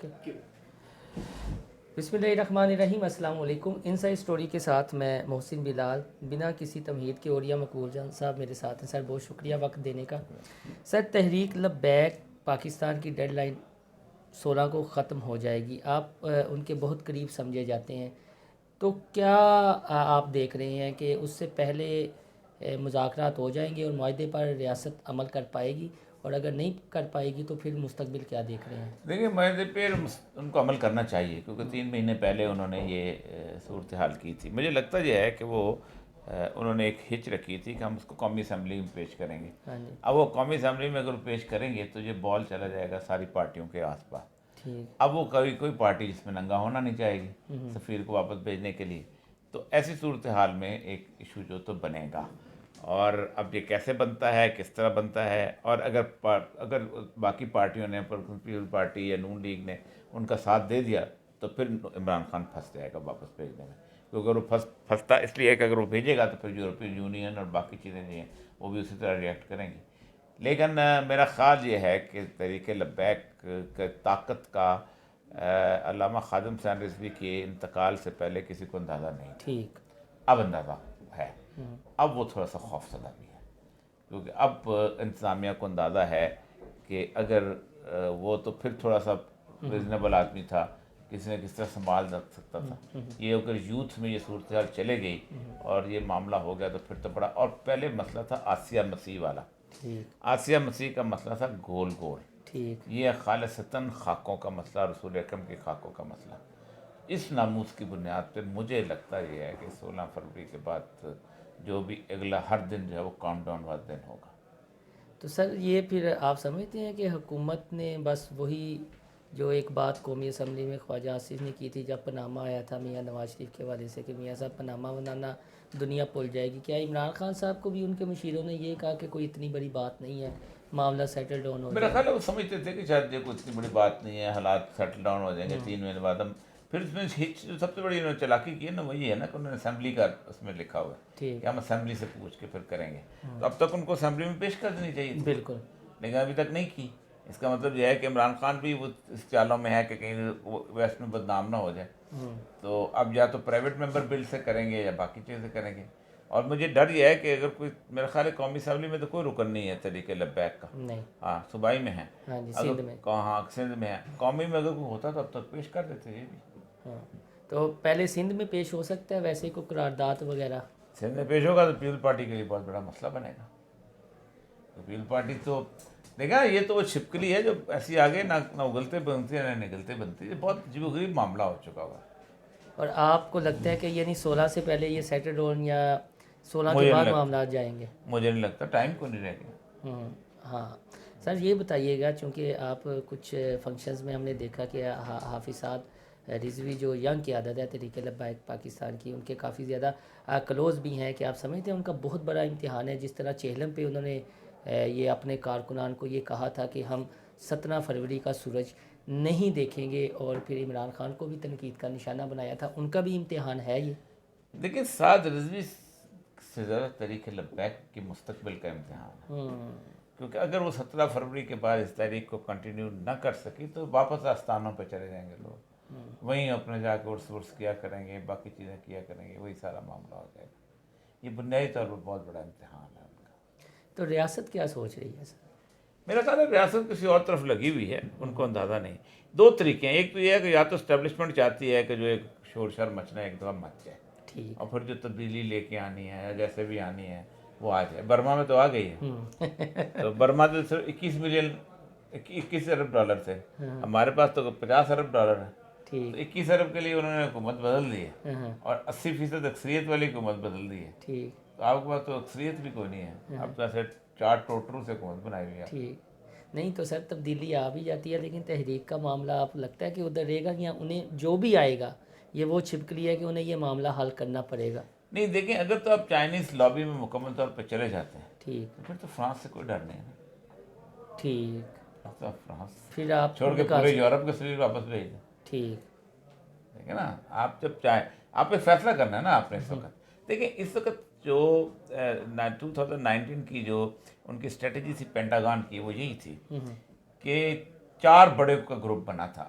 Okay, بسم اللہ الرحمن الرحیم، السلام علیکم۔ انسائیڈ اسٹوری کے ساتھ میں محسن بلال، بنا کسی تمہید کے اوریا مقبول جان صاحب میرے ساتھ ہیں۔ سر بہت شکریہ وقت دینے کا۔ سر تحریک لبیک پاکستان کی ڈیڈ لائن 16 کو ختم ہو جائے گی، آپ ان کے بہت قریب سمجھے جاتے ہیں، تو کیا آپ دیکھ رہے ہیں کہ اس سے پہلے مذاکرات ہو جائیں گے اور معاہدے پر ریاست عمل کر پائے گی، اور اگر نہیں کر پائے گی تو پھر مستقبل کیا دیکھ رہے ہیں؟ دیکھیے معاہدے پہ ان کو عمل کرنا چاہیے، کیونکہ 3 مہینے پہلے انہوں نے یہ صورتحال کی تھی۔ مجھے لگتا یہ ہے کہ وہ انہوں نے ایک ہچ رکھی تھی کہ ہم اس کو قومی اسمبلی میں پیش کریں گے۔ ہاں جی، اب وہ قومی اسمبلی میں اگر پیش کریں گے تو یہ بال چلا جائے گا ساری پارٹیوں کے آس پاس۔ ٹھیک، اب وہ کوئی پارٹی جس میں ننگا ہونا نہیں چاہے گی سفیر کو واپس بھیجنے کے لیے، تو ایسی صورتحال میں ایک ایشو جو تو بنے گا۔ اور اب یہ کیسے بنتا ہے، کس طرح بنتا ہے، اور اگر باقی پارٹیوں نے، پیپلز پارٹی یا نون لیگ نے ان کا ساتھ دے دیا تو پھر عمران خان پھنس جائے گا واپس بھیجنے میں، کیونکہ اگر وہ پھنستا اس لیے کہ اگر وہ بھیجے گا تو پھر یورپین یونین اور باقی چیزیں جو ہیں وہ بھی اسی طرح ریئیکٹ کریں گی۔ لیکن میرا خیال یہ ہے کہ تحریک لبیک کے طاقت کا علامہ خادم حسین رضوی کے انتقال سے پہلے کسی کو اندازہ نہیں تھا۔ ٹھیک، اب اندازہ ہے، اب وہ تھوڑا سا خوف زدہ بھی ہے، کیونکہ اب انتظامیہ کو اندازہ ہے کہ اگر وہ تو پھر تھوڑا سا ریزنیبل آدمی تھا، کسی نہ کس طرح سنبھال رکھ سکتا تھا، یہ اگر یوتھ میں یہ صورتحال چلے گئی اور یہ معاملہ ہو گیا تو پھر تو بڑا، اور پہلے مسئلہ تھا آسیہ مسیح والا۔ ٹھیک، آسیہ مسیح کا مسئلہ تھا گول گول، ٹھیک، یہ خالصتاً خاکوں کا مسئلہ، رسول اکرم کے خاکوں کا مسئلہ۔ اس ناموس کی بنیاد پہ مجھے لگتا یہ ہے کہ 16 فروری کے بعد جو بھی اگلا ہر دن جو ہے وہ کاؤنٹ ڈاؤن والا دن ہوگا۔ تو سر یہ پھر آپ سمجھتے ہیں کہ حکومت نے بس وہی جو ایک بات قومی اسمبلی میں خواجہ آصف نے کی تھی جب پانامہ آیا تھا میاں نواز شریف کے حوالے سے کہ میاں صاحب پانامہ بنانا دنیا بھول جائے گی، کیا عمران خان صاحب کو بھی ان کے مشیروں نے یہ کہا کہ کوئی اتنی بڑی بات نہیں ہے، معاملہ سیٹل ڈاؤن ہو میرا جائے خیال گا؟ ہے وہ سمجھتے تھے کہ شاید یہ کوئی اتنی بڑی بات نہیں ہے، حالات سیٹل ڈاؤن ہو جائیں گے 3 مہینے بعد۔ ہم پھر اس میں جو سب سے بڑی انہوں نے چالاکی کی ہے نا، وہی ہے نا کہ انہوں نے اسمبلی کا اس میں لکھا ہوا ہے ٹھیک، کہ ہم اسمبلی سے پوچھ کے پھر کریں گے، تو اب تک ان کو اسمبلی میں پیش کر دینی چاہیے تھی، بالکل، لیکن ابھی تک نہیں کی۔ اس کا مطلب یہ ہے کہ عمران خان بھی وہ اس چالوں میں ہے کہ کہیں ویسٹ میں بدنام نہ ہو جائے، تو اب یا تو پرائیویٹ ممبر بل سے کریں گے یا باقی چیزیں کریں گے۔ اور مجھے ڈر یہ ہے کہ اگر کوئی، میرا خیال ہے قومی اسمبلی میں تو کوئی رکن نہیں ہے تحریک لبیک کا، نہیں، ہاں صوبائی میں ہے، ہاں جی، اگر سندھ میں، ہاں سندھ میں ہے، قومی میں اگر کوئی ہوتا تو اب تک پیش کر دیتے یہ بھی۔ ہاں، تو پہلے سندھ میں پیش ہو سکتا ہے ویسے کوئی قرارداد وغیرہ؟ سندھ میں پیش ہوگا تو پیپل پارٹی کے لیے بہت بڑا مسئلہ بنے گا۔ تو پیپل پارٹی تو دیکھا، یہ تو وہ چھپکلی ہے جو ایسی آگے نہ اگلتے بنتی ہے نہ نگلتے بنتی ہے، بہت عجیب و غریب معاملہ ہو چکا ہوا ہے۔ اور آپ کو لگتا ہے کہ یعنی 16 سے پہلے یہ سیٹل ڈاؤن یا 16 کے مجھے نہیں بعد لگتا، معاملات جائیں گے؟ مجھے نہیں لگتا، ٹائم کو نہیں رہ گیا۔ ہاں سر، یہ بتائیے گا چونکہ آپ کچھ فنکشنز میں ہم نے دیکھا کہ حافظ سعد رضوی جو ینگ قیادت ہے تحریک لبیک پاکستان کی، ان کے کافی زیادہ کلوز بھی ہیں، کہ آپ سمجھتے ہیں ان کا بہت بڑا امتحان ہے، جس طرح چہلم پہ انہوں نے یہ اپنے کارکنان کو یہ کہا تھا کہ ہم 17 فروری کا سورج نہیں دیکھیں گے، اور پھر عمران خان کو بھی تنقید کا نشانہ بنایا تھا، ان کا بھی امتحان ہے یہ؟ لیکن سعد رضوی سے زیادہ تحریک لبیک کی مستقبل کا امتحان ہے، کیونکہ اگر وہ 17 فروری کے بعد اس تحریک کو کنٹینیو نہ کر سکی تو واپس آستانوں پہ چلے جائیں گے لوگ، وہیں اپنے جا کے ورس کیا کریں گے، باقی چیزیں کیا کریں گے، وہی سارا معاملہ ہو جائے گا۔ یہ بنیادی طور پر بہت بڑا امتحان ہے ان کا۔ تو ریاست کیا سوچ رہی ہے سر؟ میرا خیال ہے ریاست کسی اور طرف لگی ہوئی ہے، ان کو اندازہ نہیں۔ 2 طریقے ہیں، ایک تو یہ ہے کہ یا تو اسٹیبلشمنٹ چاہتی ہے کہ جو ایک شور شر مچنا ہے ایک دفعہ مچ جائے، ٹھیک، اور پھر جو تبدیلی لے کے آنی ہے یا جیسے بھی آنی ہے وہ آ جائے۔ برما میں تو آ گئی ہے، تو برما تو صرف 21 ارب ڈالر تھے، ہمارے پاس تو 50 ارب ڈالر ہے، تو ٹھیک، 21 ارب کے لیے انہوں نے حکومت بدل دی ہے، اور 80% اکثریت والی حکومت بدل دی ہے، ٹھیک، تو آپ کے پاس تو اکثریت بھی کوئی نہیں ہے، اب تو ایسے 4 ٹوٹروں سے حکومت بنائی ہوئی ہے۔ ٹھیک، نہیں تو سر تبدیلی آ بھی جاتی ہے، لیکن تحریک کا معاملہ آپ لگتا ہے کہ ادھر رہے گا، یا انہیں جو بھی آئے گا یہ وہ چھپکلی ہے کہ انہیں یہ معاملہ حل کرنا پڑے گا؟ نہیں دیکھیں، اگر تو آپ چائنیز لابی میں مکمل طور پہ چلے جاتے ہیں ٹھیک، تو پھر تو فرانس سے کوئی ڈر نہیں ہے نا، ٹھیک، اب تو آپ فرانس پھر آپ چھوڑ کے نکال پورے سکتے، یورپ کے سریر واپس بھیج دیں، ٹھیک، ٹھیک ہے نا۔ آپ جب چاہیں، آپ ایک فیصلہ کرنا ہے نا آپ نے اس وقت۔ دیکھیں اس وقت جو 2019 کی جو ان کی اسٹریٹجی تھی پینٹاگان کی، وہ یہی تھی کہ 4 بڑے کا گروپ بنا تھا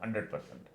100%।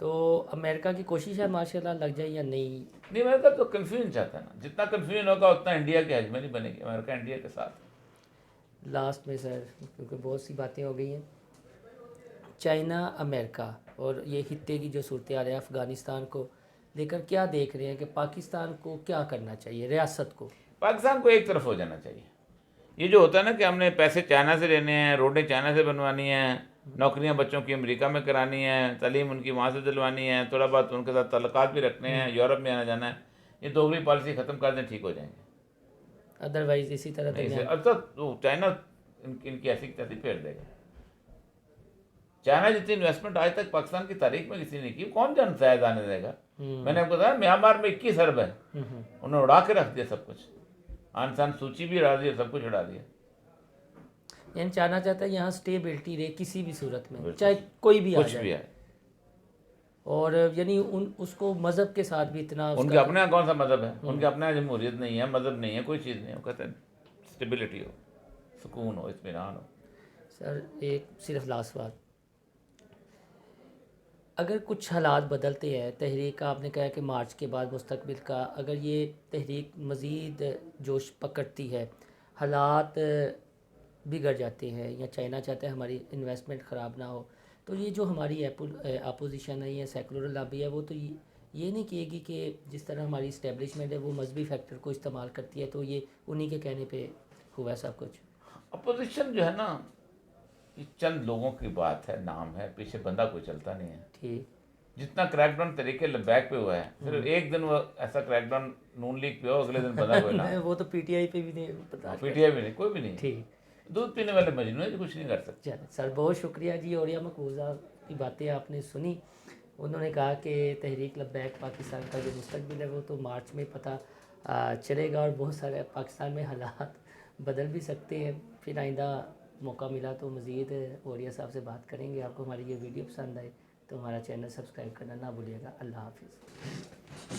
تو امریکہ کی کوشش ہے ماشاءاللہ لگ جائے یا نہیں؟ نہیں، امریکہ تو کنفیوژن چاہتا ہے نا، جتنا کنفیوژن ہوگا اتنا انڈیا کی ہیجمنی بنے گی، امریکہ انڈیا کے ساتھ۔ لاسٹ میں سر، کیونکہ بہت سی باتیں ہو گئی ہیں، چائنا امریکہ اور یہ خطے کی جو صورتحال ہے افغانستان کو لے کر کیا دیکھ رہے ہیں کہ پاکستان کو کیا کرنا چاہیے، ریاست کو؟ پاکستان کو ایک طرف ہو جانا چاہیے۔ یہ جو ہوتا ہے نا کہ ہم نے پیسے چائنا سے لینے ہیں، روڈیں چائنا سے بنوانی ہیں، نوکریاں بچوں کی امریکہ میں کرانی ہیں، تعلیم ان کی وہاں سے دلوانی ہے، تھوڑا بہت ان کے ساتھ تعلقات بھی رکھنے ہیں، یورپ میں آنا جانا ہے، یہ دوگلی پالیسی ختم کر دیں، ٹھیک ہو جائیں گے۔ ادروائز اسی طرح نہیں دنیا سے اب تک چائنا ان کی ایسی تیسی پھیر دے گا۔ چائنا جتنی انویسٹمنٹ آج تک پاکستان کی تاریخ میں کسی نے کی، کون جان شاید آنے دے گا؟ میں نے آپ کو بتایا میانمار میں 21 ارب ہے، انہوں نے اڑا کے رکھ دیا سب کچھ، آن سان سوچی بھی اڑا دیا، سب کچھ اڑا دیا۔ یعنی چاہنا چاہتا ہے یہاں سٹیبلٹی رہے کسی بھی صورت میں، چاہے کوئی بھی آ کچھ بھی جائے، ہے۔ اور یعنی اس کو مذہب کے ساتھ بھی اتنا ان کے اپنے کون سا مذہب ہے؟ ان کے اپنا جمہوریت نہیں ہے، مذہب نہیں ہے، کوئی چیز نہیں ہے۔ وہ کہتے ہیں اسٹیبلٹی ہو، سکون ہو، اطمینان ہو۔ سر ایک صرف لاسٹ بات، اگر کچھ حالات بدلتے ہیں، تحریک کا آپ نے کہا کہ مارچ کے بعد مستقبل کا اگر یہ تحریک مزید جوش پکڑتی ہے، حالات بگڑ جاتے ہیں یا چائنا چاہتا ہے ہماری انویسٹمنٹ خراب نہ ہو، تو یہ جو ہماری اپوزیشن ہے یا سیکولر لابی ہے وہ تو یہ نہیں کہے گی کہ جس طرح ہماری اسٹیبلشمنٹ ہے وہ مذہبی فیکٹر کو استعمال کرتی ہے، تو یہ انہی کے کہنے پہ ہوا ہے سب کچھ؟ اپوزیشن جو ہے نا، یہ چند لوگوں کی بات ہے، نام ہے، پیچھے بندہ کوئی چلتا نہیں ہے۔ ٹھیک، جتنا کریک ڈاؤن طریقے لیبیک پہ ہوا ہے، صرف ایک دن وہ ایسا کریک ڈاؤن نون لیگ پہ ہو، اگلے دن بندہ کوئی نہ، وہ تو پی ٹی آئی پہ بھی نہیں پتا۔ پی ٹی آئی بھی نہیں، کوئی بھی نہیں۔ ٹھیک، دودھ پینے والے مجنون ہیں جو کچھ نہیں کر سکتے۔ چلیں سر، بہت شکریہ جی، اور یہ مقبوضہ کی باتیں آپ نے سنی۔ انہوں نے کہا کہ تحریک لبیک پاکستان کا جو مستقبل ہے وہ تو مارچ میں پتہ چلے گا، اور بہت سارے پاکستان میں حالات بدل بھی سکتے ہیں۔ پھر آئندہ موقع ملا تو مزید اوریہ صاحب سے بات کریں گے۔ آپ کو ہماری یہ ویڈیو پسند آئے تو ہمارا چینل سبسکرائب کرنا نہ بھولیے گا۔ اللہ حافظ۔